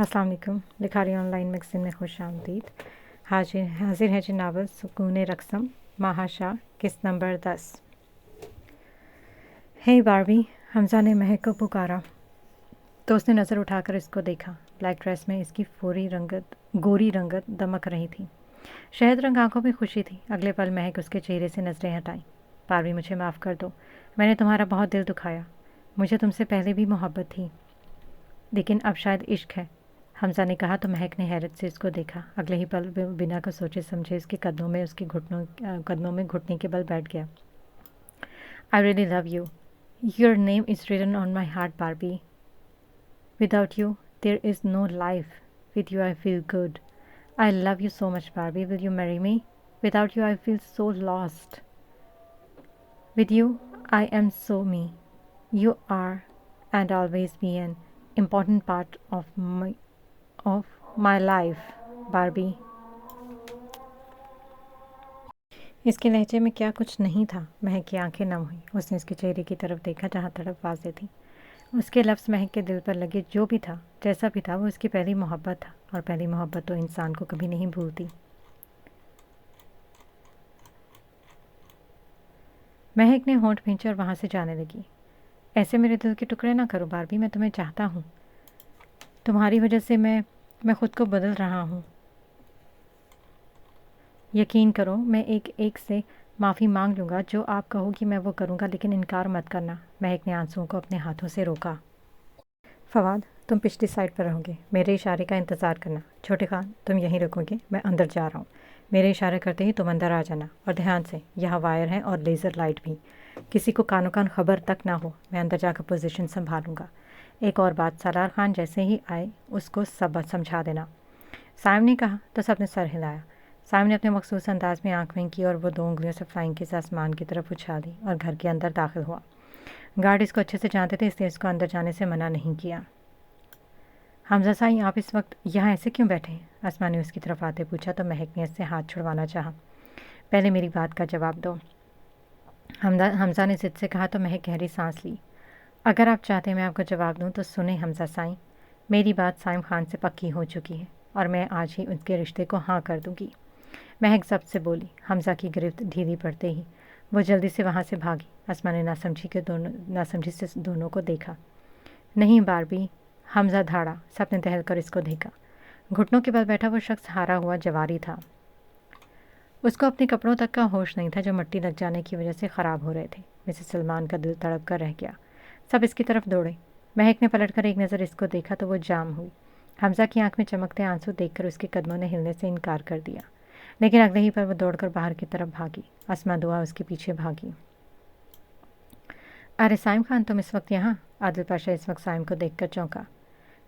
अस्सलाम वालेकुम। Likhari online magazine में खुश आमदीद। हाजिर है जी नावल सुकून रक़्सम महाशा किस्त नंबर 10। हे बारबी, हमज़ा ने महक को पुकारा तो उसने नज़र उठाकर इसको देखा। ब्लैक ड्रेस में इसकी गोरी रंगत दमक रही थी। शहद रंग आंखों में खुशी थी। अगले पल महक उसके चेहरे से नज़रें हटाई। बारबी, मुझे माफ़ कर दो, मैंने तुम्हारा बहुत दिल दुखाया। मुझे तुमसे पहले भी मोहब्बत थी, लेकिन अब शायद इश्क है, हमज़ा ने कहा तो महक ने हैरत से इसको देखा। अगले ही पल बिना कुछ सोचे समझे उसके कदमों में घुटने के बल बैठ गया। I really love you. Your name is written on my heart Barbie. Without you there is no life, with you I feel good. I love you so much Barbie, will you marry me? Without you I feel so lost, with you I am so me. You are and always be an important part of my life, Barbie. इसके लहजे में क्या कुछ नहीं था। महक की आंखें नम हुई। उसने इसके चेहरे की तरफ देखा जहाँ तड़प वाज़ेह थी। उसके लफ्ज़ महक के दिल पर लगे। जो भी था, जैसा भी था, वो उसकी पहली मोहब्बत था, और पहली मोहब्बत तो इंसान को कभी नहीं भूलती। महक ने होंठ भींचे और वहाँ से जाने लगी। ऐसे मेरे दिल के टुकड़े ना करो बारबी, मैं तुम्हें चाहता हूँ। तुम्हारी वजह से मैं ख़ुद को बदल रहा हूँ। यकीन करो, मैं एक से माफ़ी मांग लूँगा। जो आप कहोगी मैं वो करूँगा, लेकिन इनकार मत करना। महक ने आंसुओं को अपने हाथों से रोका। फवाद, तुम पिछली साइड पर रहोगे, मेरे इशारे का इंतज़ार करना। छोटे खान, तुम यहीं रुकोगे, मैं अंदर जा रहा हूँ। मेरे इशारे करते ही तुम अंदर आ जाना, और ध्यान से, यहाँ वायर है और लेज़र लाइट भी। किसी को कानो कान खबर तक ना हो। मैं अंदर जाकर पोजीशन संभालूंगा। एक और बात, सलार खान जैसे ही आए उसको सब समझा देना। साइम ने कहा तो सबने सर हिलाया। साइम ने अपने मखसूस अंदाज में आंख विंक की और वो 2 उंगलियों से फ्लाइंग किस आसमान की तरफ उछाल दी और घर के अंदर दाखिल हुआ। गार्ड इसको अच्छे से जानते थे, इसलिए इसको अंदर जाने से मना नहीं किया। हमज़ा साईं, आप इस वक्त यहाँ ऐसे क्यों बैठे हैं? आसमा ने उसकी तरफ आते पूछा तो महक ने इससे हाथ छुड़वाना चाहा। पहले मेरी बात का जवाब दो, हमज़ा ने ज़िद से कहा तो महक गहरी सांस ली। अगर आप चाहते मैं आपको जवाब दूं तो सुने हमज़ा साईं, मेरी बात साइम खान से पक्की हो चुकी है और मैं आज ही उसके रिश्ते को हाँ कर दूंगी। महक ज़ब्त से बोली। हमज़ा की गिरफ्त ढीली पड़ते ही वो जल्दी से वहाँ से भागी। आसमा ने नासमझी से दोनों को देखा। नहीं बारबी, हमज़ा धाड़ा। सबने दहल कर इसको देखा। घुटनों के बल बैठा वो शख्स हारा हुआ जवारी था। उसको अपने कपड़ों तक का होश नहीं था, जो मिट्टी लग जाने की वजह से ख़राब हो रहे थे। मिसेस सलमान का दिल तड़प कर रह गया। सब इसकी तरफ दौड़े। महक ने पलटकर एक नज़र इसको देखा तो वो जाम हुई। हमज़ा की आंख में चमकते आंसू देखकर उसके कदमों ने हिलने से इनकार कर दिया, लेकिन अगले ही पर वो दौड़कर बाहर की तरफ भागी। आसमा दुआ उसके पीछे भागी। अरे साइम खान, तुम इस वक्त यहाँ? आदिल पाशा इस वक्त साइम को देखकर चौंका।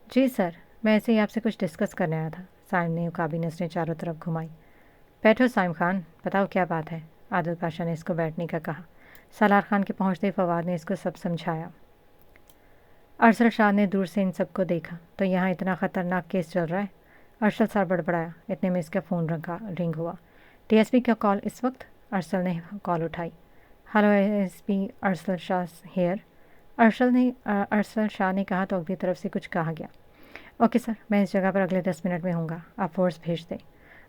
जी सर, मैं ऐसे ही आपसे कुछ डिस्कस करने आया था। साइम ने उकाबी नज़रें चारों तरफ घुमाई। बैठो साइम खान, बताओ क्या बात है? आदिल पाशा ने इसको बैठने का कहा। सलार खान के पहुँचते फवाद ने इसको सब समझाया। अरशल शाह ने दूर से इन सबको देखा तो यहाँ इतना ख़तरनाक केस चल रहा है। अरशल सर बड़बड़ाया। इतने में इसका फ़ोन रिंग हुआ। टीएसपी का कॉल इस वक्त? अरशल ने कॉल उठाई। Hello SP, Arshal Shah here. Arshal Shah ने कहा तो अगली तरफ से कुछ कहा गया। ओके सर, मैं इस जगह पर अगले 10 मिनट में हूँगा, आप फोर्स भेज दें।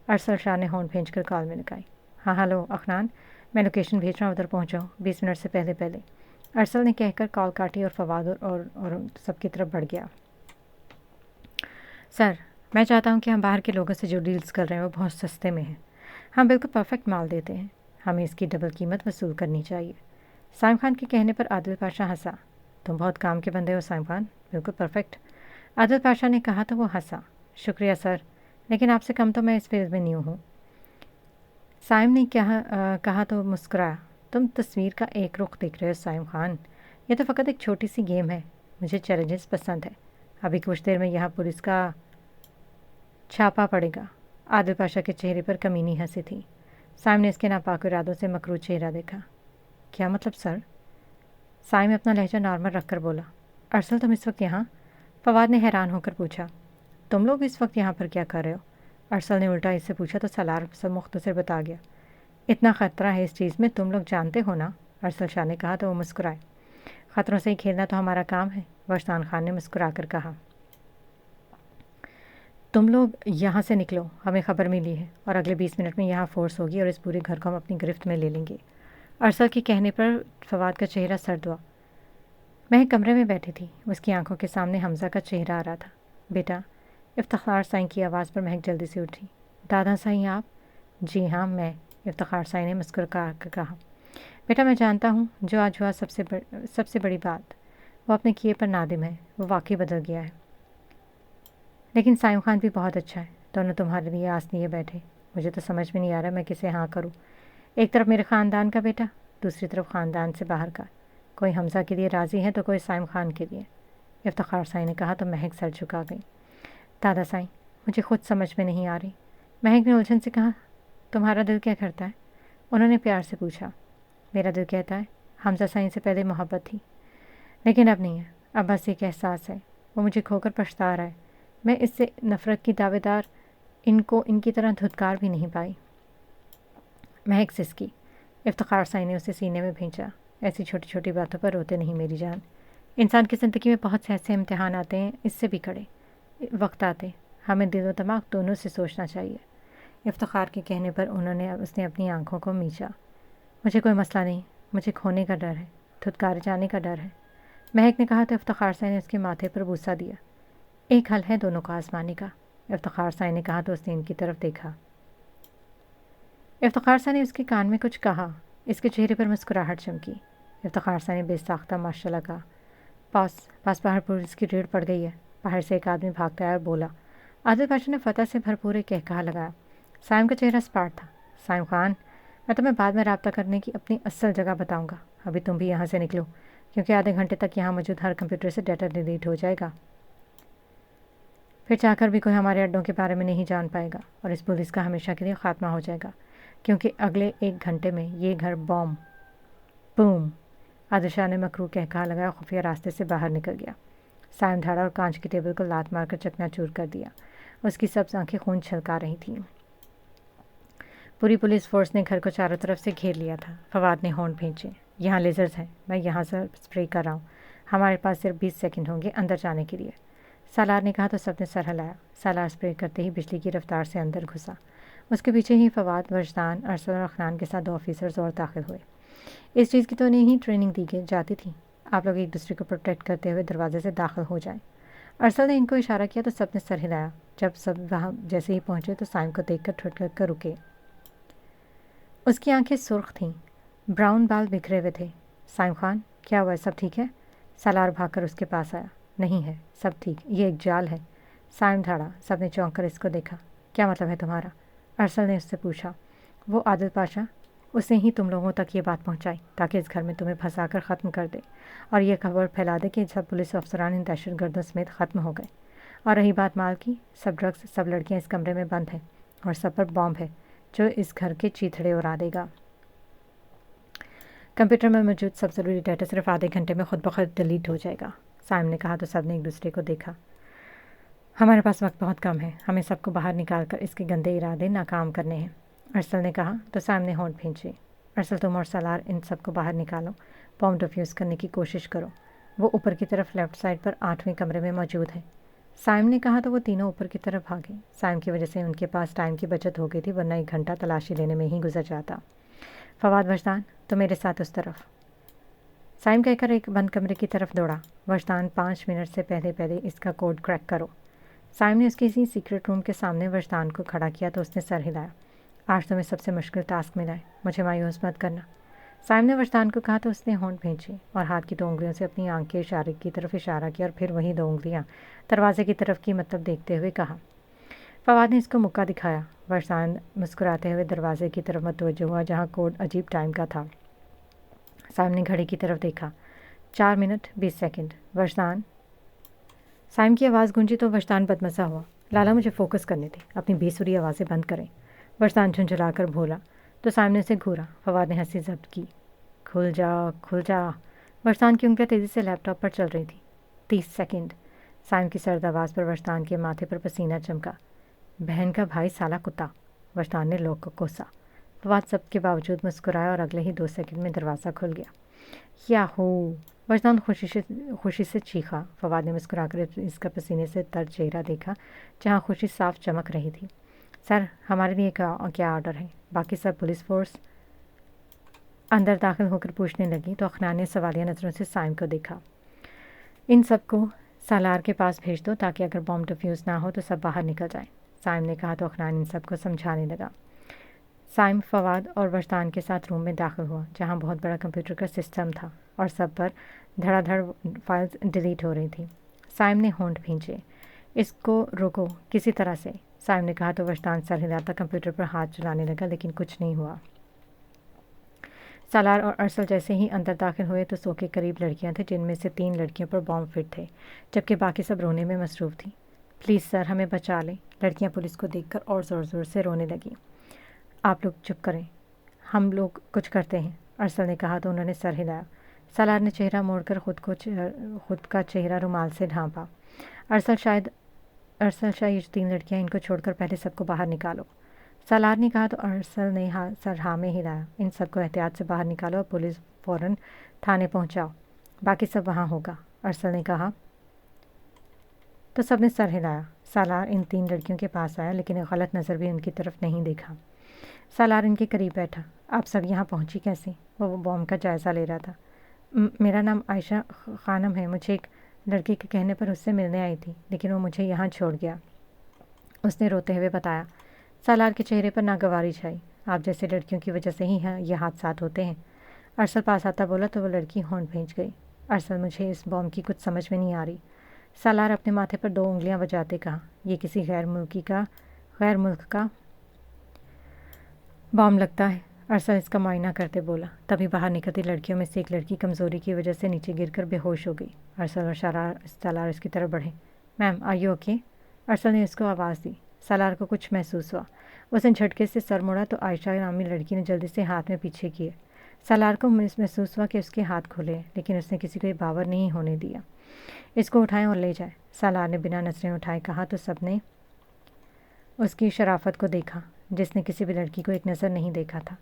अरशल शाह ने फ़ोन भेज कर कॉल में लगाई। हाँ हेलो अखनान, मैं लोकेशन भेज रहा हूँ, उधर पहुँच जाओ 20 मिनट से पहले। अरसल ने कहकर कॉल काटी और फवाद और सबकी तरफ बढ़ गया। सर, मैं चाहता हूँ कि हम बाहर के लोगों से जो डील्स कर रहे हैं वो बहुत सस्ते में हैं। हम बिल्कुल परफेक्ट माल देते हैं, हमें इसकी डबल कीमत वसूल करनी चाहिए। साइम खान के कहने पर आदिल पाशा हंसा। तुम बहुत काम के बंदे हो साइम खान, बिल्कुल परफेक्ट। आदिल पाशा ने कहा तो वो हंसा। शुक्रिया सर, लेकिन आपसे कम तो मैं इस फील्ड में न्यू हूँ। साइम ने कहा तो मुस्कुराया। तुम तस्वीर का एक रुख देख रहे हो साइम खान, यह तो फ़कत एक छोटी सी गेम है। मुझे चैलेंजेस पसंद है। अभी कुछ देर में यहाँ पुलिस का छापा पड़ेगा। आदिल पाशा के चेहरे पर कमीनी हंसी थी। साइम ने इसके नापाक इरादों से मकरूज चेहरा देखा। क्या मतलब सर? साइम अपना लहजा नॉर्मल रखकर बोला। अरसल, तुम इस वक्त यहाँ? फवाद ने हैरान होकर पूछा। तुम लोग इस वक्त यहाँ पर क्या कर रहे हो? अरसल ने उल्टा इससे पूछा तो सलार सब मुख्तसर बता गया। इतना ख़तरा है इस चीज़ में, तुम लोग जानते हो ना? अरसल शाह ने कहा तो वो मुस्कुराए। ख़तरों से ही खेलना तो हमारा काम है, वरसान खान ने मुस्कुरा कर कहा। तुम लोग यहाँ से निकलो, हमें खबर मिली है और अगले 20 मिनट में यहाँ फोर्स होगी और इस पूरे घर को हम अपनी गिरफ्त में ले लेंगे। अरसल के कहने पर फवाद का चेहरा सर्द हुआ। मैं एक कमरे में बैठी थी, उसकी आंखों के सामने हमजा का चेहरा आ रहा था। बेटा, इफ्तिखार साईं की आवाज़ पर महक जल्दी से उठी। दादा साईं आप? जी हाँ मैं, इफ्तिखार साईं ने मुस्कुरा कर कहा। बेटा मैं जानता हूँ जो आज हुआ सबसे बड़ी बात, वो अपने किए पर नादिम है, वो वाकई बदल गया है। लेकिन साइम खान भी बहुत अच्छा है, दोनों तुम्हारे लिए आस लिए बैठे। मुझे तो समझ में नहीं आ रहा मैं किसे हाँ करूँ। एक तरफ मेरे ख़ानदान का बेटा, दूसरी तरफ ख़ानदान से बाहर का। कोई हमजा के लिए राज़ी है तो कोई साइम खान के लिए। इफ्तिखार साईं ने कहा तो महक सर झुका गई। दादा साईं, मुझे खुद समझ में नहीं आ रही। महक ने उलझन से कहा, तुम्हारा दिल क्या करता है? उन्होंने प्यार से पूछा। मेरा दिल कहता है हमजा साईं से पहले मोहब्बत थी, लेकिन अब नहीं है। अब बस एक एहसास है, वो मुझे खोकर पछता रहा है। मैं इससे नफ़रत की दावेदार इनको इनकी तरह धुतकार भी नहीं पाई। महक सिसकी। इफ्तिखार साईं ने उसे सीने में भींचा। ऐसी छोटी छोटी बातों पर रोते नहीं मेरी जान। इंसान की ज़िंदगी में बहुत से ऐसे इम्तिहान आते हैं, इससे भी कड़े वक्त आते। हमें दिल और दिमाग दोनों से सोचना चाहिए। इफ्तिखार के कहने पर उसने अपनी आंखों को मींचा। मुझे कोई मसला नहीं, मुझे खोने का डर है, धुतकारे जाने का डर है। महक ने कहा तो इफ्तिखार साईं ने उसके माथे पर बूसा दिया। एक हल है दोनों का आजमाने का, इफ्तिखार साईं ने कहा तो उसने इनकी तरफ देखा। इफ्तिखार साईं ने उसके कान में कुछ कहा। इसके चेहरे पर मुस्कुराहट चमकी। इफ्तिखार साईं ने बेसाख्ता माशाल्लाह कहा। पास बाहर पुलिस की रेड पड़ गई है। बाहर से एक आदमी भागता आया और बोला। आदिल पाशा ने फतह से भरपूर एक कहकहा लगाया। साइम का चेहरा स्पाट था। साइम खान, मैं तुम्हें बाद में रब्ता करने की अपनी असल जगह बताऊंगा। अभी तुम भी यहाँ से निकलो, क्योंकि आधे घंटे तक यहाँ मौजूद हर कंप्यूटर से डाटा डिलीट हो जाएगा। फिर चाहकर भी कोई हमारे अड्डों के बारे में नहीं जान पाएगा और इस पुलिस का हमेशा के लिए ख़ात्मा हो जाएगा, क्योंकि अगले 1 घंटे में ये घर बॉम्ब बूम। आदिल शाह ने मकरू कहकहा लगाया, खुफिया रास्ते से बाहर निकल गया। साइम धाड़ा और कांच की टेबल को लात मारकर चकनाचूर कर दिया। उसकी सब्ज आंखें खून छलका रही थीं। पूरी पुलिस फोर्स ने घर को चारों तरफ से घेर लिया था। फवाद ने होंठ भींचे। यहाँ लेजर्स हैं, मैं यहाँ से स्प्रे कर रहा हूँ। हमारे पास सिर्फ 20 सेकंड होंगे अंदर जाने के लिए। सालार ने कहा तो सबने सर हिलाया। सालार स्प्रे करते ही बिजली की रफ्तार से अंदर घुसा। उसके पीछे ही फवाद, वजदान, अरसल और अखनान के साथ 2 ऑफिसर्स और दाखिल हुए। इस चीज़ की तो नहीं ट्रेनिंग दी जाती थी, आप लोग एक दूसरे को प्रोटेक्ट करते हुए दरवाजे से दाखिल हो जाएं। अरसल ने इनको इशारा किया तो सबने सर हिलाया। जब सब वहाँ जैसे ही पहुँचे तो साइम को देखकर ठुठक कर रुके। उसकी आंखें सुर्ख थीं, ब्राउन बाल बिखरे हुए थे। साइम खान, क्या हुआ, सब ठीक है? सालार भागकर उसके पास आया। नहीं है, सब ठीक, ये एक जाल है। साइम धाड़ा। सबने चौंक कर इसको देखा। क्या मतलब है तुम्हारा? अरसल ने उससे पूछा। वो आदिल पाशा, उसने ही तुम लोगों तक ये बात पहुंचाई ताकि इस घर में तुम्हें फंसाकर ख़त्म कर दे और ये खबर फैला दे कि सब पुलिस अफसरान इन दहशतगर्दों समेत ख़त्म हो गए। और रही बात माल की, सब ड्रग्स, सब लड़कियां इस कमरे में बंद हैं और सब पर बॉम्ब है जो इस घर के चीथड़े उड़ा देगा। कंप्यूटर में मौजूद सब ज़रूरी डाटा सिर्फ आधे घंटे में खुद ब खुद डिलीट हो जाएगा। साइम ने कहा तो सब ने एक दूसरे को देखा। हमारे पास वक्त बहुत कम है, हमें सबको बाहर निकाल कर इसके गंदे इरादे नाकाम करने हैं। अरसल ने कहा तो साइम ने होंठ भींचे। अरसल, तुम और सालार इन सबको बाहर निकालो, बॉम्ब डिफ्यूज़ करने की कोशिश करो। वो ऊपर की तरफ लेफ़्ट साइड पर 8वें कमरे में मौजूद है। साइम ने कहा तो वो तीनों ऊपर की तरफ भागे। साइम की वजह से उनके पास टाइम की बचत हो गई थी, वरना 1 घंटा तलाशी लेने में ही गुजर जाता। फवाद, वजदान, तो मेरे साथ उस तरफ। साइम कहकर एक बंद कमरे की तरफ दौड़ा। वजदान, 5 मिनट से पहले इसका कोड क्रैक करो। साइम ने उसके इसी सीक्रेट रूम के सामने वजदान को खड़ा किया तो उसने सर हिलाया। आज तुम्हें सबसे मुश्किल टास्क मिला है, मुझे मायूस मत करना। साइम ने वजदान को कहा तो उसने होंठ भींचे और हाथ की 2 उंगलियों से अपनी आंख के इशारे की तरफ इशारा किया और फिर वही 2 उंगलियां दरवाजे की तरफ की मतलब देखते हुए कहा। फवाद ने इसको मुक्का दिखाया। वजदान मुस्कुराते हुए दरवाजे की तरफ मुतवज्जो हुआ जहाँ कोड अजीब टाइम का था। साइम ने घड़ी की तरफ देखा। 4 मिनट 20 सेकंड। वजदान। साइम की आवाज़ गूंजी तो वजदान बदमज़ा हुआ। लाला, मुझे फोकस करने थे, अपनी बेसुरी आवाज़ें बंद करें। वजदान झुंझलाकर भोला तो साइम ने उसे घूरा। फवाद ने हंसी जब्त की। खुल जा, खुल जा। वजदान की उंगलियां तेज़ी से लैपटॉप पर चल रही थी। 30 सेकंड। साइम की सर्द आवाज़ पर वजदान के माथे पर पसीना चमका। बहन का भाई, साला कुत्ता। वजदान ने लोग को कोसा। फवाद सब के बावजूद मुस्कुराया और अगले ही 2 सेकंड में दरवाज़ा खुल गया। याहू! वजदान खुशी से चीखा। फवाद ने मुस्कुराकर इसका पसीने से तर चेहरा देखा, जहाँ खुशी साफ चमक रही थी। सर, हमारे लिए क्या ऑर्डर है? बाकी सब पुलिस फोर्स अंदर दाखिल होकर पूछने लगी तो अखनान ने सवालिया नज़रों से साइम को देखा। इन सबको सालार के पास भेज दो ताकि अगर बॉम्ब डिफ्यूज़ ना हो तो सब बाहर निकल जाए, साइम ने कहा तो अखनान इन सबको समझाने लगा। साइम फवाद और वजदान के साथ रूम में दाखिल हुआ, जहाँ बहुत बड़ा कंप्यूटर का सिस्टम था और सब पर धड़ाधड़ फाइल्स डिलीट हो रही थी। साइम ने होंठ भींचे। इसको रोको किसी तरह से, साइम ने कहा तो वजदान सर हिलाता कंप्यूटर पर हाथ चलाने लगा, लेकिन कुछ नहीं हुआ। सालार और अरसल जैसे ही अंदर दाखिल हुए तो 100 के करीब लड़कियां थीं, जिनमें से 3 लड़कियों पर बॉम्ब फिट थे, जबकि बाकी सब रोने में मसरूफ़ थी। प्लीज़ सर, हमें बचा लें, लड़कियां पुलिस को देखकर और ज़ोर ज़ोर से रोने लगीं। आप लोग चुप करें, हम लोग कुछ करते हैं, अरसल ने कहा तो उन्होंने सर हिलाया। सालार ने चेहरा मोड़कर खुद का चेहरा रुमाल से ढांपा। अरसल शायद ये 3 लड़कियां, इनको छोड़कर पहले सबको बाहर निकालो, सालार ने कहा तो अरसल ने सर हाँ में हिलाया। इन सबको एहतियात से बाहर निकालो और पुलिस फ़ौरन थाने पहुंचाओ, बाकी सब वहाँ होगा, अरसल ने कहा तो सब ने सर हिलाया। सालार इन 3 लड़कियों के पास आया, लेकिन एक गलत नज़र भी उनकी तरफ नहीं देखा। सालार इनके करीब बैठा। आप सब यहाँ पहुँची कैसे? वो बॉम्ब का जायज़ा ले रहा था। मेरा नाम आयशा खानम है, मुझे एक लड़की के कहने पर उससे मिलने आई थी, लेकिन वो मुझे यहाँ छोड़ गया, उसने रोते हुए बताया। सालार के चेहरे पर नागवारी छाई। आप जैसे लड़कियों की वजह से ही ये हादसात होते हैं, अरसल पास आता बोला तो वो लड़की होंठ भींच गई। अरसल, मुझे इस बॉम्ब की कुछ समझ में नहीं आ रही, सालार अपने माथे पर 2 उंगलियां बजाते कहा। यह किसी गैर मुल्क का बॉम्ब लगता है, अरसल इसका मुआयना करते बोला। तभी बाहर निकलती लड़कियों में से एक लड़की कमज़ोरी की वजह से नीचे गिरकर बेहोश हो गई। अरसल और सालार इसकी तरफ बढ़े। Ma'am, are you okay? Arsal ने उसको आवाज़ दी। सालार को कुछ महसूस हुआ। उसने झटके से सर मुड़ा तो आयशा नामी लड़की ने जल्दी से हाथ में पीछे किए। सालार को महसूस हुआ कि उसके हाथ खुले, लेकिन उसने किसी को ये बावर नहीं होने दिया। इसको उठाएं और ले जाएं, सालार ने बिना नजरें उठाए कहा तो सबने उसकी शराफत को देखा, जिसने किसी भी लड़की को एक नज़र नहीं देखा था।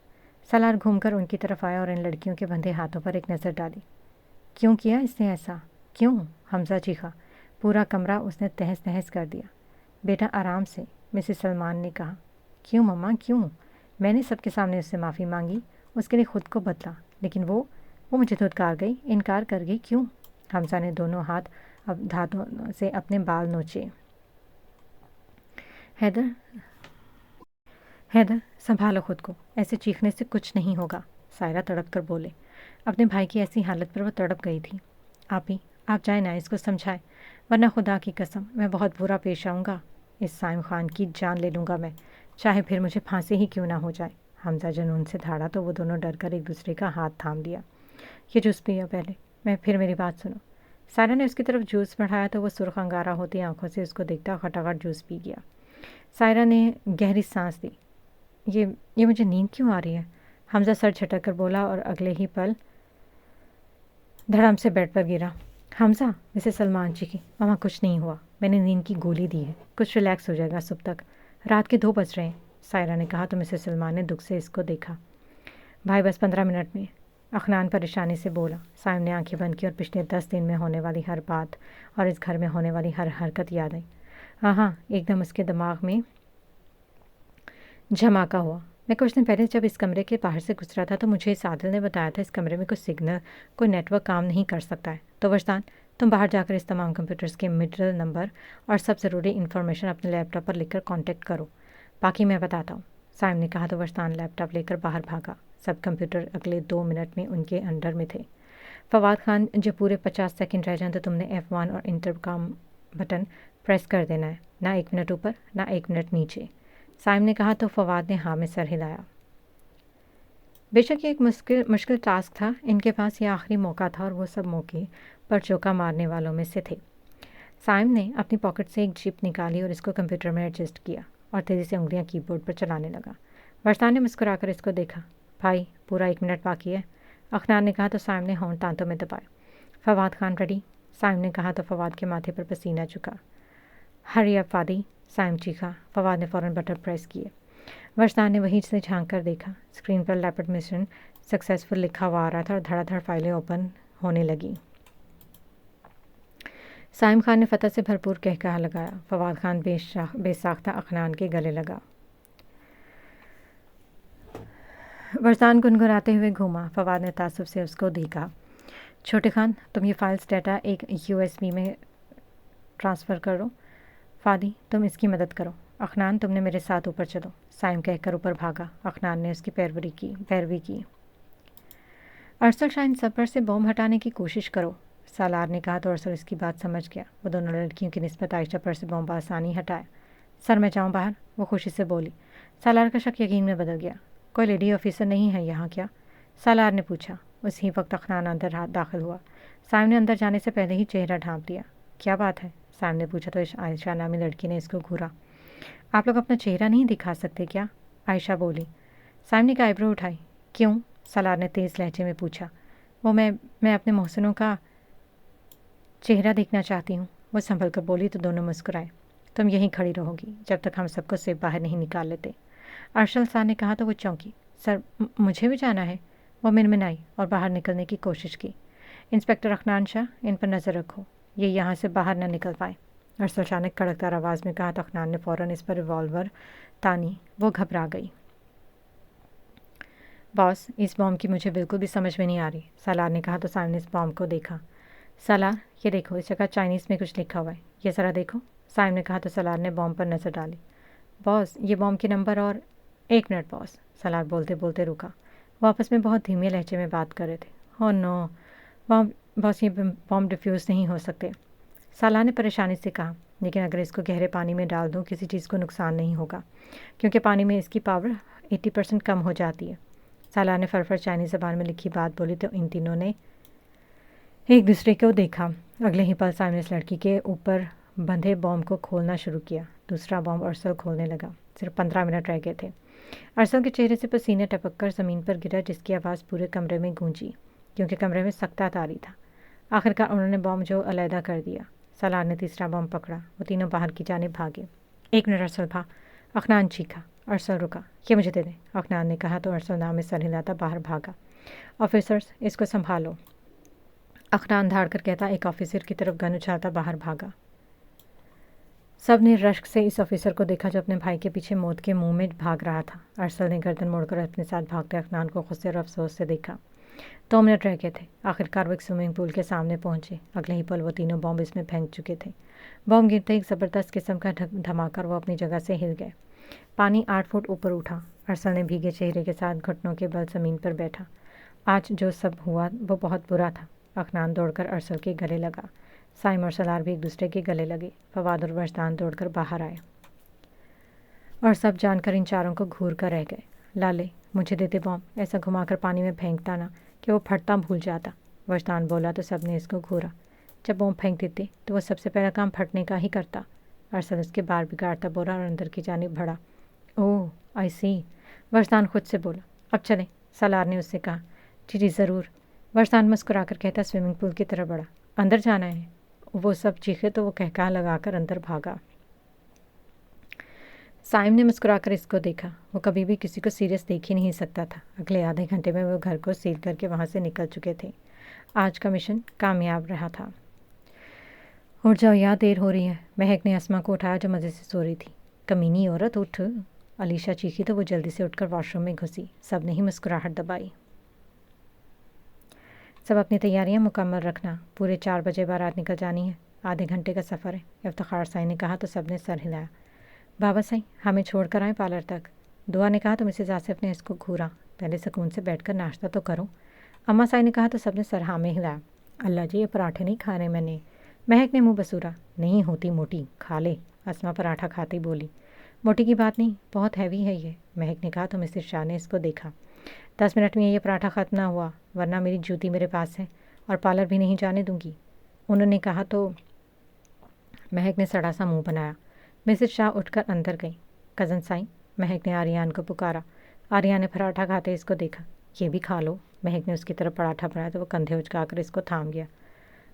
सालार घूमकर उनकी तरफ आया और इन लड़कियों के बंधे हाथों पर एक नज़र डाली। क्यों किया इसने ऐसा? क्यों? हमजा चीखा। पूरा कमरा उसने तहस नहस कर दिया। बेटा आराम से, मिसेस सलमान ने कहा। क्यों मम्मा, क्यों? मैंने सबके सामने उससे माफ़ी मांगी, उसके लिए खुद को बदला, लेकिन वो मुझे धुतकार गई, इनकार कर गई। क्यों? हमजा ने दोनों हाथ अब धातों से अपने बाल नोचे। हैदर, संभालो खुद को, ऐसे चीखने से कुछ नहीं होगा, सायरा तड़प कर बोले। अपने भाई की ऐसी हालत पर वो तड़प गई थी। आप जाए ना, इसको समझाएं, वरना खुदा की कसम मैं बहुत बुरा पेश आऊँगा। इस साइम खान की जान ले लूँगा मैं, चाहे फिर मुझे फांसी ही क्यों ना हो जाए। हमजा जुनून से धाड़ा तो वो दोनों डर कर एक दूसरे का हाथ थाम लिया। ये जूस पिया पहले, फिर मेरी बात सुनो। सायरा ने उसकी तरफ जूस बढ़ाया तो वो सुर्ख अंगारा होती आंखों से उसको देखता खटाखट जूस पी गया। सायरा ने गहरी सांस ली। ये मुझे नींद क्यों आ रही है? हमजा सर झटक कर बोला और अगले ही पल धड़म से बेड पर गिरा। हमजा, मिसेस सलमान जी की, मामा कुछ नहीं हुआ, मैंने नींद की गोली दी है, कुछ रिलैक्स हो जाएगा सुबह तक, रात के 2 बज रहे हैं, सायरा ने कहा तो मिसेस सलमान ने दुख से इसको देखा। भाई बस 15 मिनट में, अखनान परेशानी से बोला। साइम ने आंखें बंद की और पिछले 10 दिन में होने वाली हर बात और इस घर में होने वाली हर हरकत याद आई। हाँ, एकदम उसके दिमाग में झमाका हुआ। मैं कुछ दिन पहले जब इस कमरे के बाहर से गुजरा था तो मुझे सादिल ने बताया था इस कमरे में कोई नेटवर्क काम नहीं कर सकता है। तो वजदान, तुम बाहर जाकर इस तमाम कंप्यूटर्स के मिडल नंबर और सब ज़रूरी इन्फॉर्मेशन अपने लैपटॉप पर लिखकर कांटेक्ट करो, बाकी मैं बताता हूँ, साइम ने कहा तो वजदान लैपटॉप लेकर बाहर भागा। सब कंप्यूटर अगले 2 मिनट में उनके अंडर में थे। फवाद खान, जो पूरे 50 सेकंड रह जाएं तो तुमने F1 और इंटरकॉम बटन प्रेस कर देना है, ना 1 मिनट ऊपर ना 1 मिनट नीचे, साइम ने कहा तो फवाद ने हाँ में सर हिलाया। बेशक ये एक मुश्किल टास्क था, इनके पास ये आखिरी मौका था और वो सब मौके पर चौका मारने वालों में से थे। साइम ने अपनी पॉकेट से एक चिप निकाली और इसको कंप्यूटर में एडजस्ट किया और तेज़ी से उंगलियां कीबोर्ड पर चलाने लगा। वरदान ने मुस्कुराकर इसको देखा। भाई, पूरा 1 मिनट बाकी है, अखनान ने कहा तो साइम ने होंठ दांतों में दबाए। फवाद खान रेडी, साइम ने कहा तो फवाद के माथे पर पसीना झुका। हरी अप फादी, साइम चीखा। फवाद ने फ़ौरन बटन प्रेस किए। वरदान ने वहीं से झांक कर देखा। स्क्रीन पर लैपटॉप मिशन सक्सेसफुल लिखा हुआ आ रहा था और धड़ाधड़ फाइलें ओपन होने लगी। साइम खान ने फ़तह से भरपूर कहकहा लगाया। फवाद खान बेसाख्ता अखनान के गले लगा। वरसान गुनगुनाते हुए घूमा। फवाद ने तासुब से उसको देखा। छोटे खान, तुम ये फाइल्स डाटा एक USB में ट्रांसफ़र करो। फ़ादी, तुम इसकी मदद करो। अखनान, तुमने मेरे साथ ऊपर चलो। साइम कहकर ऊपर भागा। अखनान ने उसकी पैरवी की। अरसल शाह, इन सब पर से बॉम्ब हटाने की कोशिश करो, सालार ने कहा तो अरसल इसकी बात समझ गया। वो दोनों लड़कियों की निस्बत आयशा पर से बॉम्ब आसानी हटाया। सर, मैं जाऊँ बाहर? वो खुशी से बोली। सालार का शक यकीन में बदल गया। कोई लेडी ऑफिसर नहीं है यहाँ क्या? सालार ने पूछा। उसी वक्त अखनान अंदर दाखिल हुआ। साइम ने अंदर जाने से पहले ही चेहरा ढांप लिया। क्या बात है? साइम ने पूछा तो आयशा नामी लड़की ने इसको घूरा। आप लोग अपना चेहरा नहीं दिखा सकते क्या? आयशा बोली। साइम ने आईब्रो उठाई। क्यों? सालार ने तेज़ लहजे में पूछा। वो मैं अपने मोहसिनों का चेहरा देखना चाहती हूँ, वो संभल कर बोली तो दोनों मुस्कुराए। तुम यहीं खड़ी रहोगी जब तक हम सबको से बाहर नहीं निकाल लेते, अरशल शाह ने कहा तो वो चौंकी। सर, मुझे भी जाना है। वो मिनमिनाई और बाहर निकलने की कोशिश की। इंस्पेक्टर अखनान शाह, इन पर नज़र रखो, ये यहाँ से बाहर न निकल पाए, अरशल शाह ने कड़कदार आवाज़ में कहा तो अखनान ने फ़ौरन इस पर रिवॉल्वर तानी। वो घबरा गई। बॉस, इस बॉम्ब की मुझे बिल्कुल भी समझ में नहीं आ रही, सालार ने कहा तो साइम ने इस बॉम्ब को देखा। सालार, ये देखो, इस जगह चाइनीज़ में कुछ लिखा हुआ है, ये ज़रा देखो, साइम ने कहा तो सलार ने बॉम्ब पर नज़र डाली। बॉस, ये बॉम्ब के नंबर और 1 मिनट बॉस, सलार बोलते बोलते रुका। वो आपस में बहुत धीमे लहजे में बात कर रहे थे। हो नो बॉस, ये बॉम्ब डिफ्यूज़ नहीं हो सकते, सालार ने परेशानी से कहा। लेकिन अगर इसको गहरे पानी में डाल दूँ किसी चीज़ को नुकसान नहीं होगा, क्योंकि पानी में इसकी पावर 80% कम हो जाती है। सालार ने फरफर चाइनीज़ ज़बान में लिखी बात बोली तो इन तीनों ने एक दूसरे को देखा। अगले ही पल साइम ने इस लड़की के ऊपर बंधे बॉम्ब को खोलना शुरू किया। दूसरा बॉम्ब अरसल खोलने लगा। सिर्फ 15 मिनट रह गए थे। अरसल के चेहरे से पसीने टपक कर ज़मीन पर गिरा, जिसकी आवाज़ पूरे कमरे में गूंजी, क्योंकि कमरे में सख्ता तारी था। आखिरकार उन्होंने बॉम्ब जो अलहदा कर दिया। सालार ने तीसरा बॉम्ब पकड़ा। वो तीनों बाहर की जाने भागे। 1 मिनट अरसल भा, अखनान चीखा। अरसल रुका। ये मुझे दे दें, अखनान ने कहा तो अरसल नाम में सर हिलाता बाहर भागा। ऑफिसर्स, इसको संभालो, अखनान धाड़ कर कहता एक ऑफिसर की तरफ गन उछालता बाहर भागा। सब ने रश्क से इस ऑफिसर को देखा जो अपने भाई के पीछे मौत के मुंह में भाग रहा था। अरसल ने गर्दन मोड़कर अपने साथ भागते अखनान को गुस्से और अफसोस से देखा। 2 मिनट रह गए थे। आखिरकार वो एक स्विमिंग पूल के सामने पहुंचे। अगले ही पल वो तीनों बॉम्ब इसमें फेंक चुके थे। बॉम्ब गिरते एक ज़बरदस्त किस्म का धमाका, वो अपनी जगह से हिल गए। पानी 8 फुट ऊपर उठा। अरसल ने भीगे चेहरे के साथ घुटनों के बल ज़मीन पर बैठा। आज जो सब हुआ वो बहुत बुरा था। अखनान दौड़कर अरसल के गले लगा। साइम और सलार भी एक दूसरे के गले लगे। फवाद और वरदान दौड़कर बाहर आए और सब जानकर इन चारों को घूर कर रह गए। लाले, मुझे देते बॉम्ब, ऐसा घुमाकर पानी में फेंकता ना कि वो फटता भूल जाता, वरदान बोला तो सब ने इसको घूरा। जब बॉम्ब फेंक देते तो वो सबसे पहला काम फटने का ही करता। अरसल उसके बार बिगाड़ता बोला और अंदर की जानिब बढ़ा। ओह, आई सी, वरदान खुद से बोला। अब चलें, सलार ने उससे कहा। जी ज़रूर, वरदान मुस्कुराकर कहता स्विमिंग पूल की तरफ बढ़ा। अंदर जाना है। वो सब चीखे तो वो कहका लगाकर अंदर भागा। साइम ने मुस्कुराकर इसको देखा। वो कभी भी किसी को सीरियस देख ही नहीं सकता था। अगले आधे घंटे में वो घर को सील करके वहाँ से निकल चुके थे। आज का मिशन कामयाब रहा था। उठ जाओ यार, देर हो रही है, महक ने अस्मा को उठाया जो मज़े से सो रही थी। कमीनी औरत, उठ, अलीशा चीखी तो वो जल्दी से उठकर वॉशरूम में घुसी। सब ने ही मुस्कुराहट दबाई। सब अपनी तैयारियां मुकम्मल रखना, पूरे 4 बजे बारात निकल जानी है, आधे घंटे का सफ़र है, इफ्तिखार साई ने कहा तो सब ने सर हिलाया। बाबा साई, हमें छोड़ कर आए पार्लर तक। दुआ ने कहा तो मिसेज आसिफ ने इसको घूरा। पहले सुकून से बैठकर नाश्ता तो करो। अम्मा साई ने कहा तो सब ने सर हाँ में हिलाया। अल्लाह जी, ये पराठे नहीं खाने मैंने। महक ने मुँह बसूरा। नहीं होती मोटी, खा ले, अस्मा पराठा खाती बोली। मोटी की बात नहीं, बहुत हैवी है ये, महक ने कहा तो मिसेज शाह ने इसको देखा। 10 मिनट में ये पराठा ख़त्म ना हुआ वरना मेरी जूती मेरे पास है और पार्लर भी नहीं जाने दूंगी, उन्होंने कहा तो महक ने सड़ा सा मुंह बनाया। मिसेज शाह उठकर अंदर गई। कज़न साई, महक ने आर्यान को पुकारा। आर्यान ने पराठा खाते इसको देखा। ये भी खा लो, महक ने उसकी तरफ पराठा बनाया तो वो कंधे उचकाकर इसको थाम गया।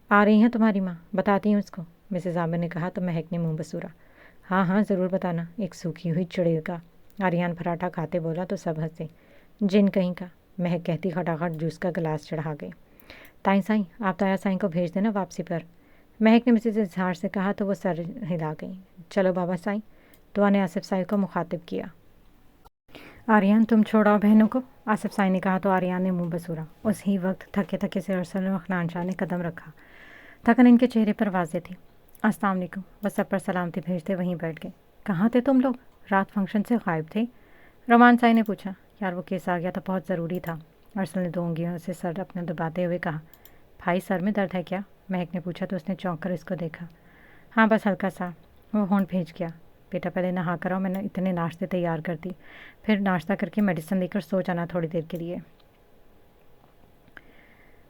आ रही हैं तुम्हारी माँ, बताती हूँ उसको, मिसेज आमिर ने कहा तो महक ने मुँह बसूरा। हाँ हाँ ज़रूर बताना, एक सूखी हुई चुड़ैल का, आर्यान पराठा खाते बोला तो सब हंसे। जिन कहीं का, महक कहती खटाखट जूस का गिलास चढ़ा गई। ताई साईं, आप ताया साईं को भेज देना वापसी पर। महक ने मिसेज इजहार से कहा तो वो सर हिला गई। चलो बाबा साईं, दुआ ने आसिफ साईं को मुखातिब किया। आर्यन, तुम छोड़ाओ बहनों को, आसिफ साईं ने कहा तो आर्यन ने मुंह बसूरा। उसी वक्त थके थके से अरसल और अखनान शाह ने कदम रखा। थकन इनके चेहरे पर वाज़ेह थी। अस्सलाम वालेकुम, बस सब पर सलामती भेजते वहीं बैठ गए। कहाँ थे तुम लोग? रात फंक्शन से गायब थे? रोमान साई ने पूछा। यार वो केस आ गया तो बहुत ज़रूरी था। अरसल ने 2 उंगलियों से सर अपना दबाते हुए कहा। भाई सर में दर्द है क्या? महक ने पूछा तो उसने चौंक कर इसको देखा। हाँ बस हल्का सा। वो होंठ भेज गया। बेटा पहले नहा कर आओ, मैंने इतने नाश्ते तैयार कर दी, फिर नाश्ता करके मेडिसिन लेकर सो जाना थोड़ी देर के लिए।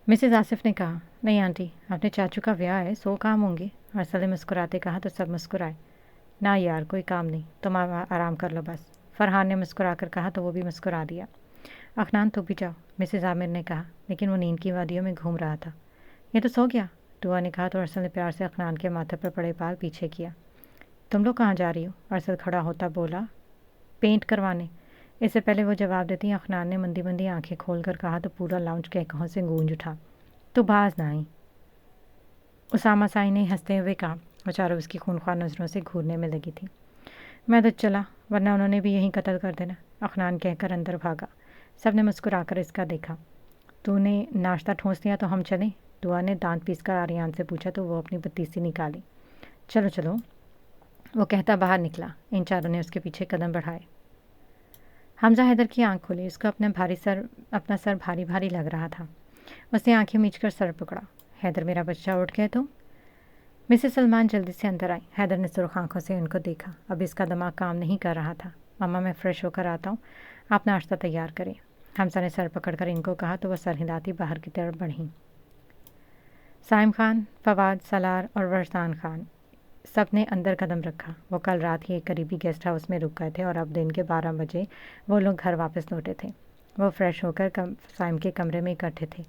मिसेज आसिफ ने कहा। नहीं आंटी, अपने चाचू का ब्याह है, 100 काम होंगे। अरसल ने मुस्कुराते कहा तो सब मुस्कुराए। ना यार, कोई काम नहीं, तुम आराम कर लो बस। फरहान ने मुस्कुरा कर कहा तो वो भी मुस्कुरा दिया। अखनान तो भी जाओ, मिसेज आमिर ने कहा, लेकिन वो नींद की वादियों में घूम रहा था। ये तो सो गया, दुआ ने कहा तो अरसल ने प्यार से अखनान के माथे पर पड़े बाल पीछे किया। तुम लोग कहाँ जा रही हो? अरसल खड़ा होता बोला। पेंट करवाने। इससे पहले वो जवाब देती अखनान ने मंदी मंदी आंखें खोल कर कहा तो पूरा लाउंज कहकहों से गूंज उठा। तो बाज ना आई। उसामा साई ने हंसते हुए कहा। वो चारों उसकी खूनख्वार नज़रों से घूरने में लगी थी। मैं तो चला, वरना उन्होंने भी यहीं कत्ल कर देना, अखनान कहकर अंदर भागा। सब ने मुस्कुरा कर इसका देखा। तूने नाश्ता ठोंस दिया तो हम चलें? दुआ ने दांत पीस कर आर्यन से पूछा तो वो अपनी बत्तीसी निकाली। चलो चलो, वो कहता बाहर निकला। इन चारों ने उसके पीछे कदम बढ़ाए। हमजा हैदर की आंख खुली। उसको अपना सर भारी भारी लग रहा था। उसने आंखें मीचकर सर पकड़ा। हैदर मेरा बच्चा, उठ गए तुम? मिसेस सलमान जल्दी से अंदर आई। हैदर ने सुर्ख आंखों से उनको देखा। अब इसका दिमाग काम नहीं कर रहा था। मम्मा मैं फ़्रेश होकर आता हूँ, आप नाश्ता तैयार करें। हमजा ने सर पकड़कर इनको कहा तो वह सर हिलाती बाहर की तरफ बढ़ी। साइम खान, फवाद, सलार और वरसान खान सब ने अंदर कदम रखा। वो कल रात ही एक करीबी गेस्ट हाउस में रुक गए थे और अब दिन के 12 बजे वो लोग घर वापस लौटे थे। वो फ्रेश होकर साइम के कमरे में इकट्ठे थे।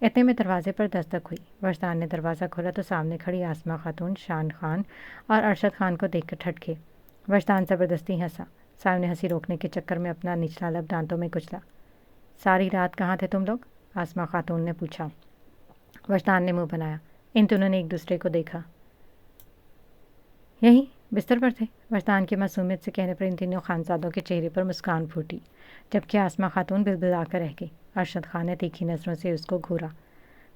इतने में दरवाजे पर दस्तक हुई। वरसान ने दरवाज़ा खोला तो सामने खड़ी आसमा खातून, शान खान और अरशद खान को देखकर ठटके। वरसान ज़बरदस्ती हंसा। साइम ने हंसी रोकने के चक्कर में अपना निचला लब दांतों में कुचला। सारी रात कहाँ थे तुम लोग? आसमा खातून ने पूछा। वरसान ने मुँह बनाया। इन दोनों ने एक दूसरे को देखा। यही बिस्तर पर थे। वरसान की मासूमियत से कहने पर इन तीनों खानजादों के चेहरे पर मुस्कान फूटी, जबकि आसमा खातून बिलबिला कर रह गई। अरशद खान ने तीखी नज़रों से उसको घूरा।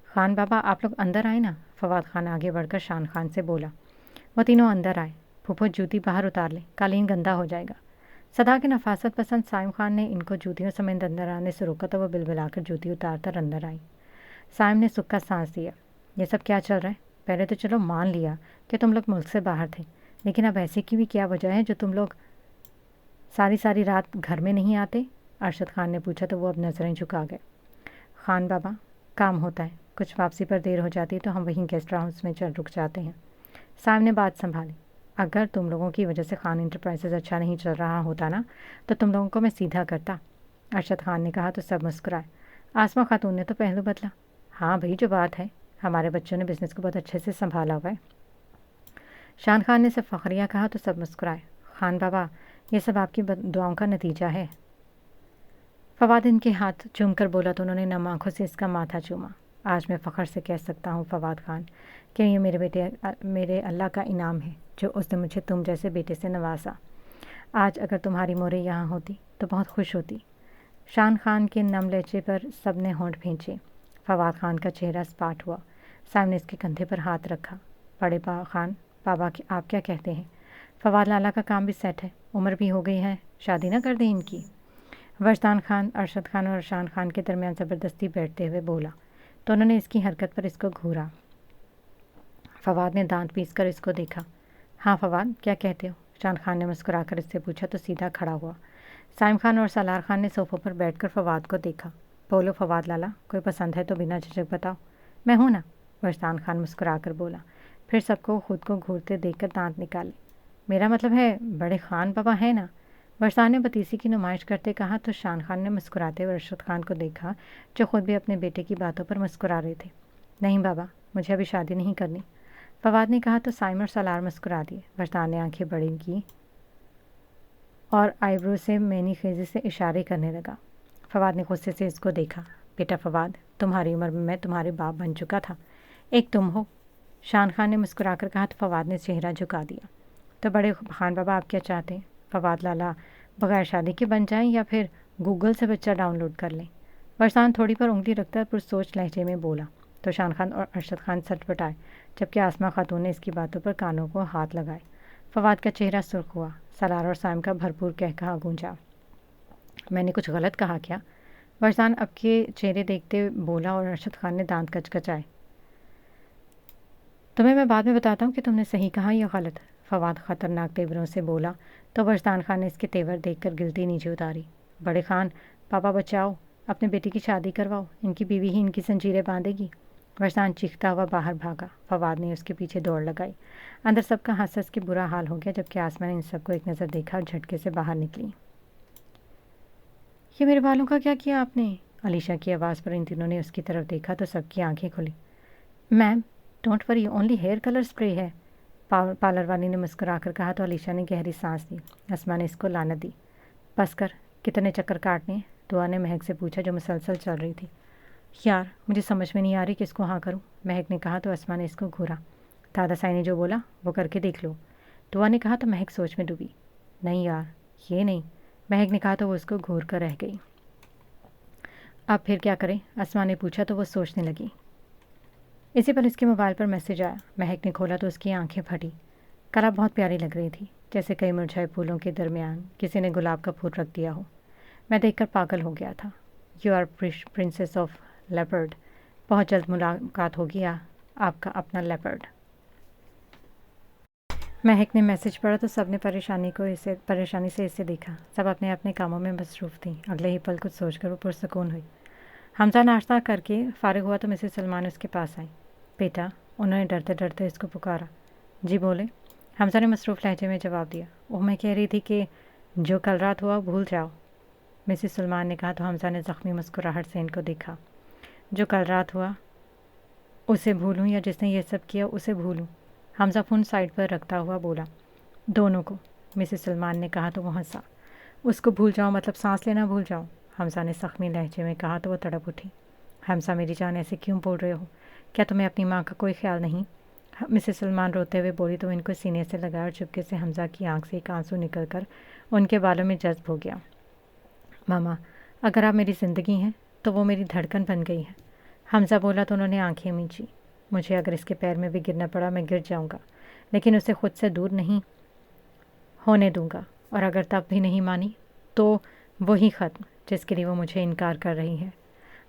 खान बाबा, आप लोग अंदर आए ना? फवाद खान आगे बढ़कर शान खान से बोला। वो तीनों अंदर आए। फूफो जूती बाहर उतार ले, कालीन गंदा हो जाएगा। सदा के नफासत पसंद साइम खान ने इनको जूतियों समेत अंदर आने से रोका तो वह बिलबिलाकर जूती उतार अंदर आई। साइम ने सुक्का सांस दिया। ये सब क्या चल रहा है? पहले तो चलो मान लिया कि तुम लोग मुल्क से बाहर थे, लेकिन अब ऐसी की भी क्या वजह है जो तुम लोग सारी सारी रात घर में नहीं आते? अरशद खान ने पूछा तो वो अब नज़रें झुका गए। खान बाबा, काम होता है, कुछ वापसी पर देर हो जाती है तो हम वहीं गेस्ट हाउस में रुक जाते हैं। साइम ने बात संभाली। अगर तुम लोगों की वजह से खान इंटरप्राइजेज अच्छा नहीं चल रहा होता ना, तो तुम लोगों को मैं सीधा करता, अरशद खान ने कहा तो सब मुस्कुराए। आसमा खातून ने तो पहलू बदला। हाँ भाई, जो बात है, हमारे बच्चों ने बिज़नेस को बहुत अच्छे से संभाला हुआ है। शान खान ने सिर्फ फखरिया कहा तो सब मुस्कुराए। खान बाबा, ये सब आपकी दुआओं का नतीजा है। फवाद इनके हाथ चूम कर बोला तो उन्होंने नम आँखों से इसका माथा चूमा। आज मैं फ़ख्र से कह सकता हूँ फवाद खान कि ये मेरे अल्लाह का इनाम है जो उसने मुझे तुम जैसे बेटे से नवाजा। आज अगर तुम्हारी मोरे यहाँ होती तो बहुत खुश होती। शान खान के नम लहजे पर सब ने होंठ भींचे। फवाद खान का चेहरा सपाट हुआ। सामने इसके कंधे पर हाथ रखा। बड़े खान बाबा आप क्या कहते हैं? फवाद लाला का काम भी सेट है, उम्र भी हो गई है, शादी ना कर दें इनकी? वरसान खान अरशद खान और शान खान के दरमियान ज़बरदस्ती बैठते हुए बोला तो उन्होंने इसकी हरकत पर इसको घूरा। फवाद ने दांत पीस कर इसको देखा। हाँ फवाद, क्या कहते हो? शान खान ने मुस्कुरा कर इससे पूछा तो सीधा खड़ा हुआ। साइम खान और सलार खान ने सोफ़ों पर बैठकर फवाद को देखा। बोलो फवाद लाला, कोई पसंद है तो बिना झिझक बताओ। मैं हूँ ना, वरसान खान मुस्कुरा कर बोला। फिर सबको खुद को घूरते देखकर दांत निकाले। मेरा मतलब है बड़े खान बाबा है ना? वरसान ने बतीसी की नुमाइश करते कहा तो शान खान ने मुस्कुराते हुए अरशद खान को देखा जो खुद भी अपने बेटे की बातों पर मुस्कुरा रहे थे। नहीं बाबा, मुझे अभी शादी नहीं करनी, फवाद ने कहा तो साइम और सलार मुस्कुरा दिए। वरसान ने आंखें बड़ी की और आईब्रो से मैनी खेजी से इशारे करने लगा। फवाद ने गुस्से से इसको देखा। बेटा फवाद, तुम्हारी उम्र में मैं तुम्हारे बाप बन चुका था, एक तुम हो। शान खान ने मुस्कुराकर कहा तो फवाद ने चेहरा झुका दिया। तो बड़े खान बाबा आप क्या चाहते हैं? फवाद लाला बगैर शादी के बन जाएं या फिर गूगल से बच्चा डाउनलोड कर लें? फरसान थोड़ी पर उंगली रखकर पुरसोच लहजे में बोला तो शान खान और अरशद खान सटपटाए, जबकि आसमा खातून ने इसकी बातों पर कानों को हाथ लगाए। फवाद का चेहरा सुर्ख हुआ। सलार और साइम का भरपूर कहकहा गूंजा। मैंने कुछ गलत कहा क्या? फरसान अब के चेहरे देखते बोला और अरशद खान ने दांत कचकचाए। तुम्हें मैं बाद में बताता हूँ कि तुमने सही कहा या गलत, फवाद ख़तरनाक तेवरों से बोला तो फरसान खान ने इसके तेवर देखकर गिल्टी नीचे उतारी। बड़े खान, पापा बचाओ, अपने बेटी की शादी करवाओ, इनकी बीवी ही इनकी जंजीरें बांधेगी। फरसान चीखता हुआ बाहर भागा। फवाद ने उसके पीछे दौड़ लगाई। अंदर सबका हंस हंस के बुरा हाल हो गया, जबकि आसमा ने इन सबको एक नज़र देखा और झटके से बाहर निकली। ये मेरे बालों का क्या किया आपने? अलीशा की आवाज़ पर इन तीनों ने उसकी तरफ देखा तो सबकी आंखें खुली। Ma'am don't worry, only hair colour spray है, पार्लर वाली ने मुस्कुराकर कहा तो अलीशा ने गहरी सांस ली। आसमा ने इसको लानत दी। बस कर, कितने चक्कर काटने हैं? दुआ ने महक से पूछा जो मुसलसल चल रही थी। यार मुझे समझ में नहीं आ रही किसको हाँ करूँ, महक ने कहा तो आसमा ने इसको घूरा। दादा साई ने जो बोला वो करके देख लो, दुआ ने कहा तो महक सोच में डूबी। नहीं यार ये नहीं, महक ने कहा तो वो उसको घूर कर रह गई। अब फिर क्या करें? आसमा ने पूछा तो वो सोचने लगी। इसी पर इसके मोबाइल पर मैसेज आया। महक ने खोला तो उसकी आंखें फटी। कला बहुत प्यारी लग रही थी, जैसे कई मुरझाए फूलों के दरमियान किसी ने गुलाब का फूल रख दिया हो। मैं देखकर पागल हो गया था। You are princess of leopard, बहुत जल्द मुलाकात होगी आपका अपना लेपर्ड। महक ने मैसेज पढ़ा तो सब ने परेशानी से इसे देखा। सब अपने अपने कामों में मसरूफ़ थी। अगले ही पल कुछ सोचकर वो पुरसकून हुई। हमजा नाश्ता करके फारिग हुआ तो मिसेस सलमान उसके पास आई। बेटा, उन्होंने डरते डरते इसको पुकारा। जी बोले, हमजा ने मसरूफ़ लहजे में जवाब दिया। ओह मैं कह रही थी कि जो कल रात हुआ भूल जाओ, मिसेस सलमान ने कहा तो हमजा ने ज़ख्मी मुस्कुराहट से इनको देखा। जो कल रात हुआ उसे भूलूं या जिसने ये सब किया उसे भूलूं? हमजा फ़ोन साइड पर रखता हुआ बोला। दोनों को, मिसेस सलमान ने कहा तो वो हंसा। उसको भूल जाओ मतलब सांस लेना भूल जाओ, हमजा ने ज़ख्मी लहजे में कहा तो वो तड़प उठी। हमजा मेरी जान ऐसे क्यों बोल रहे हो? क्या तुम्हें अपनी माँ का कोई ख्याल नहीं? मिसेस सलमान रोते हुए बोली तो इनको सीने से लगाया और चुपके से हमजा की आंख से एक आंसू निकल कर उनके बालों में जज्ब हो गया। मामा, अगर आप मेरी ज़िंदगी हैं तो वो मेरी धड़कन बन गई है, हमजा बोला तो उन्होंने आंखें मींची। मुझे अगर इसके पैर में भी गिरना पड़ा मैं गिर जाऊंगा, लेकिन उसे खुद से दूर नहीं होने दूंगा। और अगर तब भी नहीं मानी तो वही ख़त्म जिसके लिए वो मुझे इनकार कर रही है।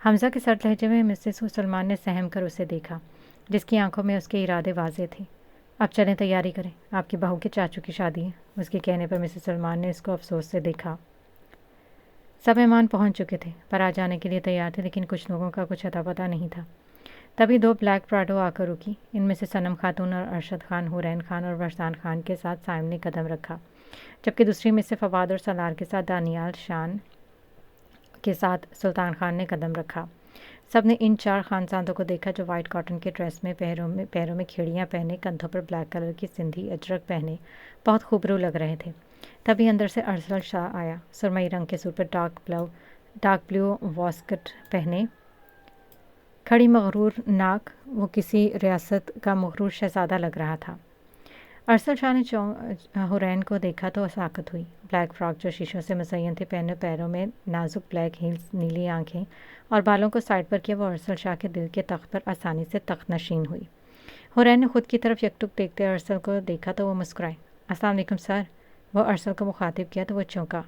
हमजा के सर्द लहजे में मिसेस सलमान ने सहम कर उसे देखा, जिसकी आंखों में उसके इरादे वाजे थे। अब चलें तैयारी करें, आपकी बहू के चाचू की शादी है। उसके कहने पर मिसेस सलमान ने इसको अफसोस से देखा। सब मेहमान पहुंच चुके थे, पर आ जाने के लिए तैयार थे, लेकिन कुछ लोगों का कुछ अता पता नहीं था। तभी दो ब्लैक प्राडो आकर रुकी। इनमें से सनम खातून और अरशद खान, हुरैन खान और फरसान खान के साथ साइम ने कदम रखा, जबकि दूसरी में से फवाद और सलार के साथ दानियाल शान के साथ सुल्तान खान ने कदम रखा। सब ने इन चार खानसादों को देखा जो वाइट कॉटन के ड्रेस में पैरों में खिड़ियाँ पहने, कंधों पर ब्लैक कलर की सिंधी अजरक पहने बहुत खूबरू लग रहे थे। तभी अंदर से अरसल शाह आया, सुरमई रंग के सूट पर डार्क ब्लू वॉस्कट पहने, खड़ी मगरूर नाक, वो किसी रियासत का मगरूर शहज़ादा लग रहा था। अरसल शाह ने हुरैन को देखा तो साकत हुई। ब्लैक फ्रॉक जो शीशों से मुज़य्यन थे पहने, पैरों में नाजुक ब्लैक हील्स, नीली आंखें और बालों को साइड पर किया, वो अरसल शाह के दिल के तख्त पर आसानी से तख्त नशीन हुई। हुरैन ने खुद की तरफ यकटुक देखते अरसल को देखा तो वो मुस्कुराए। अस्सलाम वालेकुम सर, वो अरसल को मुखातिब किया तो वो चौंका।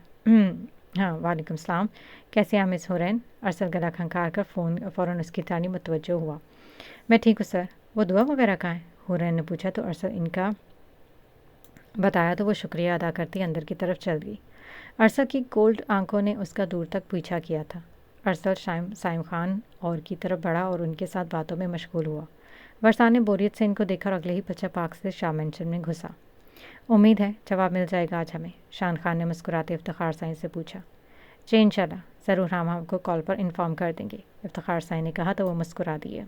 हाँ वालेकुम सलाम, कैसे हैं मिस हुरैन? अरसल गला खंखार कर फ़ौरन उसकी तानी मुतवज्जो हुआ। मैं ठीक हूँ सर, वो दुआ वगैरह कहाँ है? हुरैन ने पूछा तो अरसल इनका बताया तो वो शुक्रिया अदा करती अंदर की तरफ चल गई। अरसल की गोल्ड आंखों ने उसका दूर तक पीछा किया था। अरसल साइम खान और की तरफ बढ़ा और उनके साथ बातों में मशगूल हुआ। फरसान ने बोरियत से इनको देखा और अगले ही पचा पाक से शाह मेंशन में घुसा। उम्मीद है जवाब मिल जाएगा आज हमें, शान खान ने मुस्कुराते इफ्तिखार साईं से पूछा। जी इंशाल्लाह, ज़रूर हम आपको कॉल पर इन्फॉर्म कर देंगे, इफ्तिखार साईं ने कहा तो वो मुस्कुरा दिए।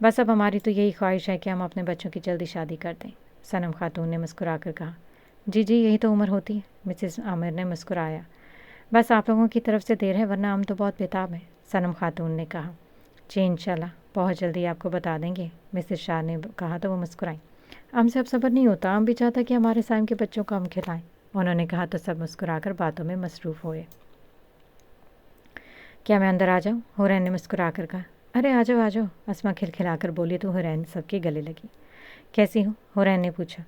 बस अब हमारी तो यही ख्वाहिश है कि हम अपने बच्चों की जल्दी शादी कर दें, सनम खातून ने मुस्कुरा कर कहा। जी जी, यही तो उम्र होती है, मिसेस आमिर ने मुस्कुराया। बस आप लोगों की तरफ से देर है, वरना हम तो बहुत बेताब हैं, सनम खातून ने कहा। जी इंशाल्लाह, बहुत जल्दी आपको बता देंगे, मिसेस शाह ने कहा तो वो मुस्कुराई। हमसे अब सब्र नहीं होता, हम भी चाहता कि हमारे साइम के बच्चों को हम खिलाएं, उन्होंने कहा तो सब मुस्कुराकर बातों में मसरूफ़ हुए। क्या मैं अंदर आ जाऊँ? हुरैन ने मुस्कुरा कर कहा। अरे आ जाओ आ जाओ, अस्मा खिलखिलाकर बोली तो हुरैन सबके गले लगी। कैसी हो? हुरैन ने पूछा।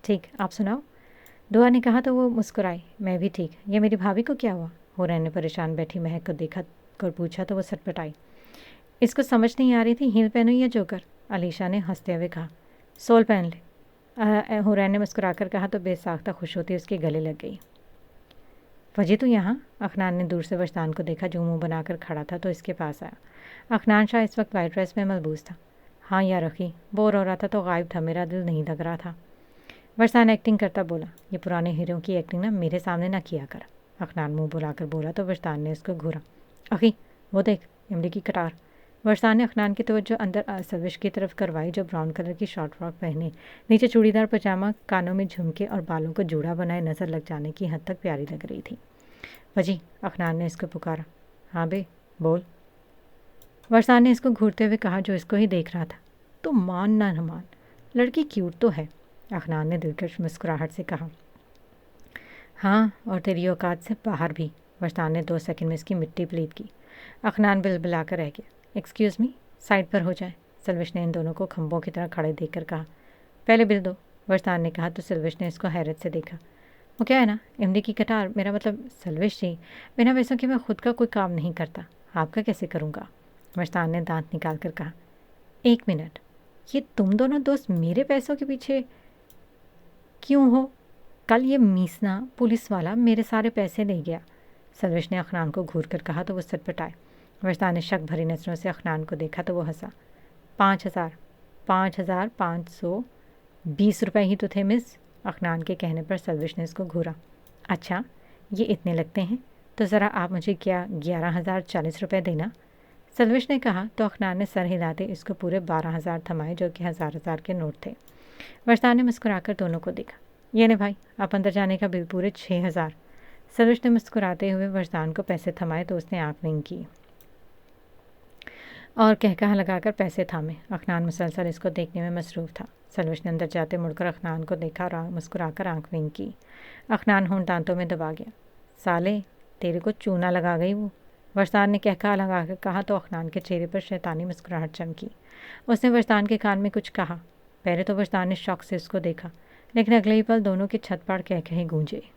ठीक, आप सुनाओ? दुआ ने कहा तो वो मुस्कुराई। मैं भी ठीक। ये मेरी भाभी को क्या हुआ? हुरैन ने परेशान बैठी महक को देखा कर पूछा तो वो सटपटाई। इसको समझ नहीं आ रही थी, हील पहनो या जोकर? अलीशा ने हंसते हुए कहा। सोल पहन ले, हुरैन ने मुस्कुराकर कहा तो बेसाख्ता खुश होती उसके गले लग गई। वजी तो यहाँ? अखनान ने दूर से वजदान को देखा जो मुंह बनाकर खड़ा था तो इसके पास आया। अखनान शाह इस वक्त वाइट ड्रेस में मलबूस था। हाँ यार रखी, बोर हो रहा था तो गायब था, मेरा दिल नहीं लग रहा था। वरसान एक्टिंग करता बोला। ये पुराने हीरो की एक्टिंग ना मेरे सामने ना किया कर। अखनान मुंह बुलाकर बोला तो वरसान ने उसको घूरा। अखी वो देख, इमली की कटार। वरसान ने अखनान की तवज्जो अंदर सविश की तरफ करवाई जो ब्राउन कलर की शॉर्ट फ्रॉक पहने, नीचे चूड़ीदार पजामा, कानों में झुमके और बालों को जूड़ा बनाए नज़र लग जाने की हद तक प्यारी लग रही थी। वजी, अखनान ने इसको पुकारा। हाँ बे बोल। वरसान ने इसको घूरते हुए कहा जो इसको ही देख रहा था। तो मान ना न मान, लड़की क्यूट तो है, अखनान ने दिलकश मुस्कुराहट से कहा। हाँ, और तेरी औकात से बाहर भी। वरसान ने 2 सेकंड में इसकी मिट्टी प्लीत की। अखनान बिलबिला कर रह गया। एक्सक्यूज़ मी, साइड पर हो जाए, सिल्विश ने इन दोनों को खंभों की तरह खड़े देखकर कहा। पहले बिल दो, वरसान ने कहा तो सिल्विश ने इसको हैरत से देखा। वो क्या है ना, इमली की कटार, मेरा मतलब सिल्विश जी, बिना पैसों के मैं खुद का कोई काम नहीं करता, आपका कैसे करूँगा? वरसान ने दांत निकाल कर कहा। 1 मिनट, ये तुम दोनों दोस्त मेरे पैसों के पीछे क्यों हो? कल ये मीसना पुलिस वाला मेरे सारे पैसे ले गया, सिल्विश ने अखनान को घूर कर कहा तो वो सटपटाए। वरसान ने शक भरी नज़रों से अखनान को देखा तो वो हंसा। 5,000, 5,520 रुपये ही तो थे मिस। अखनान के कहने पर सिल्विश ने इसको घूरा। अच्छा, ये इतने लगते हैं, तो ज़रा आप मुझे क्या 11,040 रुपये देना, सिल्विश ने कहा तो अखनान ने सर हिलाते इसको पूरे 12,000 थमाए जो कि 1,000 के नोट थे। वरसान ने मुस्कुराकर दोनों को देखा। ये ने भाई, आप अंदर जाने का बिल पूरे 6,000। सिल्विश ने मुस्कुराते हुए वरसान को पैसे थमाए तो उसने आँख विंग की और कहकहा लगाकर पैसे थामे। अखनान मुसलसल इसको देखने में मसरूफ़ था। सिल्विश ने अंदर जाते मुड़कर अखनान को देखा और मुस्कुराकर आँख विंग की। अखनान होंठ दांतों में दबा गया। साले, तेरे को चूना लगा गई वो, वरसान ने कहकहा लगाकर कहा तो अखनान के चेहरे पर शैतानी मुस्कुराहट चमकी। उसने वरसान के कान में कुछ कहा। पहले तो वरसान ने शौक से उसको देखा, लेकिन अगले ही पल दोनों के छत पाड़ कहकहे गूंजे।